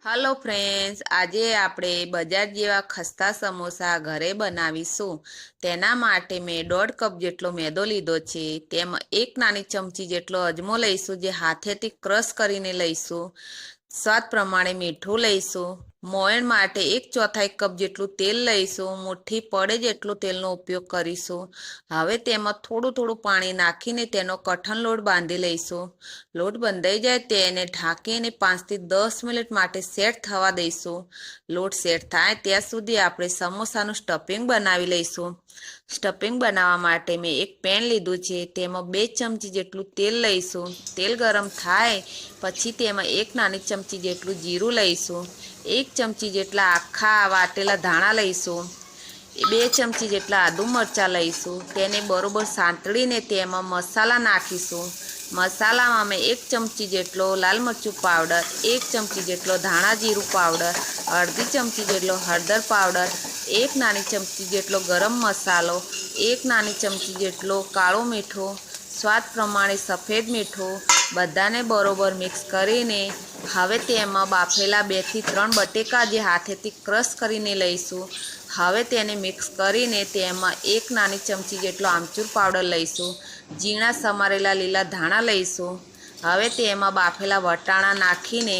Hello friends, આજે આપણે બજાર જેવા ખસ્તા સમોસા ઘરે બનાવીશું। તેના માટે મેં 1.5 કપ જેટલો મેદો લીધો છે। તેમાં 1 નાની ચમચી જેટલો અજમો લઈશું, જે હાથેથી ક્રશ કરીને લઈશું। સ્વાદ પ્રમાણે મીઠું લઈશું। મોયણ માટે 1/4 કપ જેટલું તેલ લઈશું। મુઠ્ઠી પડે જેટલું તેલનો ઉપયોગ કરીશું। હવે તેમાં થોડું પાણી નાખીને તેનો કઠણ લોટ બાંધી લઈશું। લોટ બંધાઈ જાય તેને ઢાંકીને 5 થી 10 મિનિટ માટે સેટ થવા દઈશું। લોટ સેટ થાય ત્યાં સુધી આપણે સમોસાનું સ્ટફિંગ બનાવી લઈશું। સ્ટફિંગ બનાવવા માટે મેં એક પેન લીધું છે, તેમાં 2 ચમચી જેટલું તેલ લઈશું। તેલ ગરમ થાય પછી તેમાં 1 નાની ચમચી જેટલું જીરું લઈશું। 1 ચમચી જેટલા આખા વાટેલા ધાણા લઈશું। 2 ચમચી જેટલા આદુ મરચાં લઈશું। તેને બરોબર સાંતળીને તેમાં મસાલા નાખીશું। મસાલામાં મેં 1 ચમચી જેટલો લાલ મરચું પાવડર, 1 ચમચી જેટલો ધાણા જીરું પાવડર, અડધી ચમચી જેટલો હળદર પાવડર, 1 નાની ચમચી જેટલો ગરમ મસાલો, 1 નાની ચમચી જેટલો કાળું મીઠું, સ્વાદ પ્રમાણે સફેદ મીઠું, બધાને બરોબર મિક્સ કરીને હવે તેમાં બાફેલા 2 થી 3 બટેકા જે હાથેથી ક્રશ કરીને લઈશું। હવે તેને મિક્સ કરીને તેમાં 1 નાની ચમચી જેટલો આમચૂર પાવડર લઈશું। ઝીણા સમારેલા લીલા ધાણા લઈશું। હવે તેમાં બાફેલા વટાણા નાખીને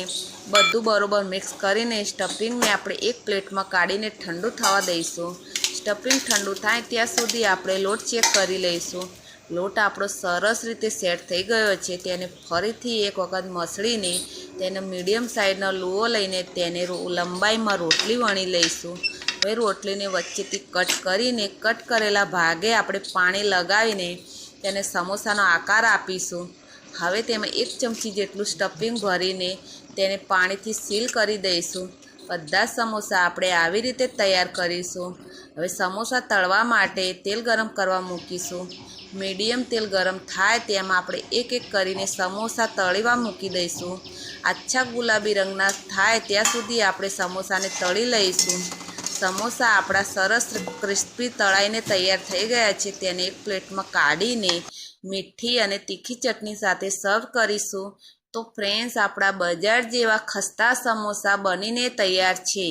બધું બરોબર મિક્સ કરીને સ્ટફિંગને આપણે એક પ્લેટમાં કાઢીને ઠંડુ થવા દઈશું। સ્ટફિંગ ઠંડુ થાય ત્યાં સુધી આપણે લોટ ચેક કરી લઈશું। લોટ આપણો સરસ રીતે સેટ થઈ ગયો છે। તેને ફરીથી એક વખત મસળીને તેને મીડિયમ સાઇઝનો લુઓ લઈને તેને લંબાઈમાં રોટલી વણી લઈશું। હવે રોટલીને વચ્ચેથી કટ કરીને કટ કરેલા ભાગે આપણે પાણી લગાવીને તેને સમોસાનો આકાર આપીશું। હવે તેમાં 1 ચમચી જેટલું સ્ટફિંગ ભરીને તેને પાણીથી સીલ કરી દઈશું। બધા સમોસા આપણે આવી રીતે તૈયાર કરીશું। હવે સમોસા તળવા માટે તેલ ગરમ કરવા મૂકીશું। મીડિયમ તેલ ગરમ થાય તેમાં આપણે એક કરીને સમોસા તળવા મૂકી દઈશું। આછા ગુલાબી રંગના થાય ત્યાં સુધી આપણે સમોસાને તળી લઈશું। સમોસા આપણા સરસ ક્રિસ્પી તળાઈને તૈયાર થઈ ગયા છે। તેને એક પ્લેટમાં કાઢીને મીઠી અને તીખી ચટણી સાથે સર્વ કરીશું। તો ફ્રેન્ડ્સ, આપણા બજાર જેવા ખસ્તા સમોસા બનીને તૈયાર છે।